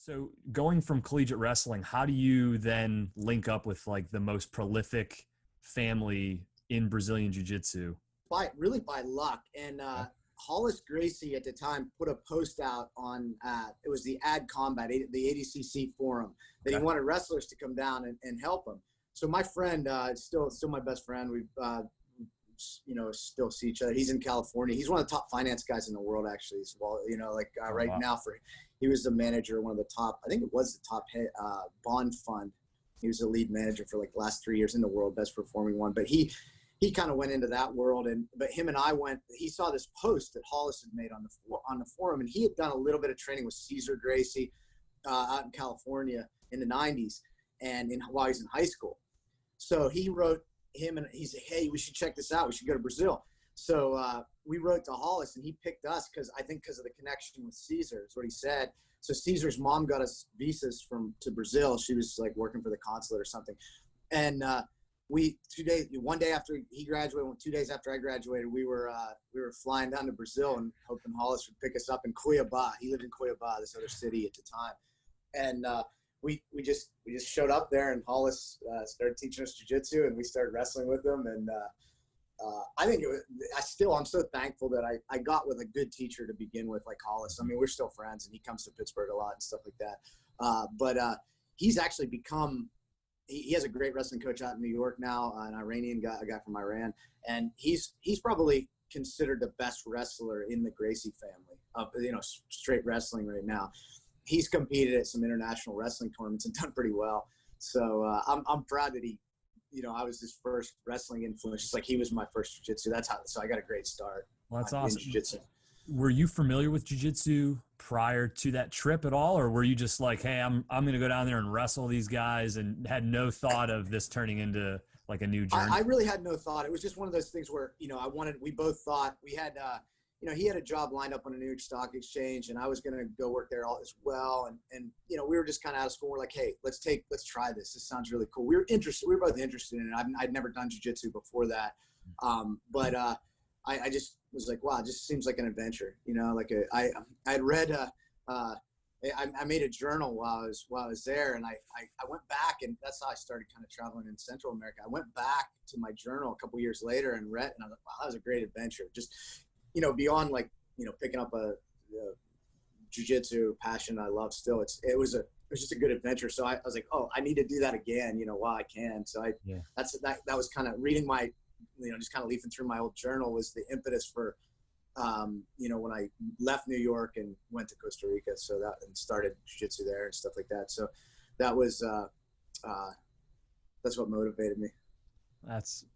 So going from collegiate wrestling, how do you then link up with like the most prolific family in Brazilian Jiu Jitsu? By luck. And Hollis Gracie at the time put a post out on it was the Ad Combat, the ADCC forum, that he wanted wrestlers to come down and help him. So my friend, still my best friend, we've still see each other. He's in California. He's one of the top finance guys in the world, actually, as well. Now, he was the manager of one of the top, I think it was the top bond fund. He was the lead manager for like the last 3 years in the world, best performing one. But he kind of went into that world, but him and I went. He saw this post that Hollis had made on the forum, and he had done a little bit of training with Cesar Gracie out in California in the '90s, and while he was in high school. So he wrote him, and he said, "Hey, we should check this out. We should go to Brazil." So we wrote to Hollis, and he picked us because of the connection with Cesar, is what he said. So Cesar's mom got us visas to Brazil. She was like working for the consulate or something, and one day after he graduated, 2 days after I graduated, we were flying down to Brazil and hoping Hollis would pick us up in Cuiabá. He lived in Cuiabá, this other city at the time, and we just showed up there, and Hollis started teaching us jiu-jitsu, and we started wrestling with him. And I think I'm so thankful that I got with a good teacher to begin with, like Hollis. I mean, we're still friends, and he comes to Pittsburgh a lot and stuff like that. But he's actually become. He has a great wrestling coach out in New York now, an Iranian guy, a guy from Iran, and he's probably considered the best wrestler in the Gracie family of straight wrestling right now. He's competed at some international wrestling tournaments and done pretty well. So I'm proud that I was his first wrestling influence. Just like he was my first jiu-jitsu. So I got a great start. Well, that's awesome. In jiu-jitsu. Were you familiar with jiu-jitsu prior to that trip at all? Or were you just like, hey, I'm going to go down there and wrestle these guys, and had no thought of this turning into like a new journey? I really had no thought. It was just one of those things where, we both thought we had, he had a job lined up on a New York Stock Exchange, and I was going to go work there as well. And we were just kind of out of school. We're like, hey, let's try this. This sounds really cool. We were both interested in it. I'd never done jiu-jitsu before that. But I just was like, wow, it just seems like an adventure, I had read, I made a journal while I was there, and I went back, and that's how I started kind of traveling in Central America. I went back to my journal a couple years later and read, and I was like, wow, that was a great adventure. Just, beyond picking up a jiu-jitsu passion I love still, it was just a good adventure. So I was like, oh, I need to do that again, while I can. So that was kind of reading my, just kind of leafing through my old journal was the impetus for, when I left New York and went to Costa Rica. So and started jiu-jitsu there and stuff like that. So that was, that's what motivated me.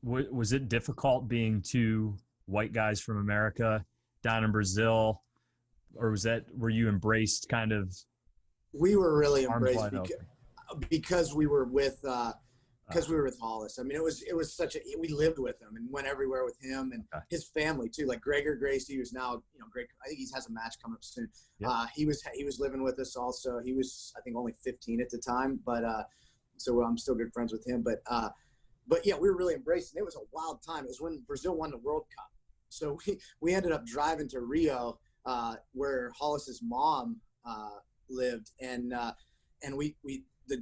Was it difficult being two white guys from America down in Brazil, or were you embraced kind of? We were really embraced because we were with, Hollis. I mean, it was we lived with him and went everywhere with him and his family too. Like Gregor Gracie, who's now, great. I think he has a match coming up soon. Yep. He was living with us also. He was, I think, only 15 at the time, but so I'm still good friends with him. But yeah, we were really embraced, and it was a wild time. It was when Brazil won the World Cup. So we ended up driving to Rio, where Hollis's mom lived, and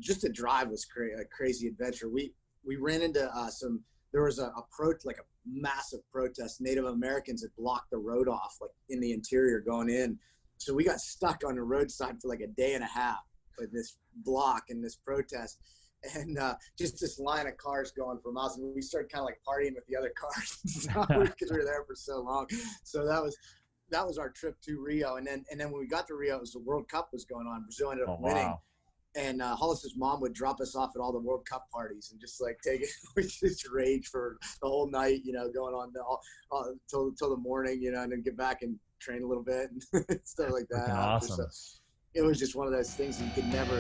just the drive was a crazy adventure. We ran into there was a massive protest. Native Americans had blocked the road off, like in the interior going in. So we got stuck on the roadside for like a day and a half with this block and this protest. And just this line of cars going for miles. And we started kind of like partying with the other cars because we were there for so long. So that was our trip to Rio. And then when we got to Rio, it was the World Cup was going on. Brazil ended up winning. Wow. And Hollis's mom would drop us off at all the World Cup parties and just like take it, we just rage for the whole night, going on till the morning, and then get back and train a little bit and stuff like that. Awesome. So it was just one of those things that you could never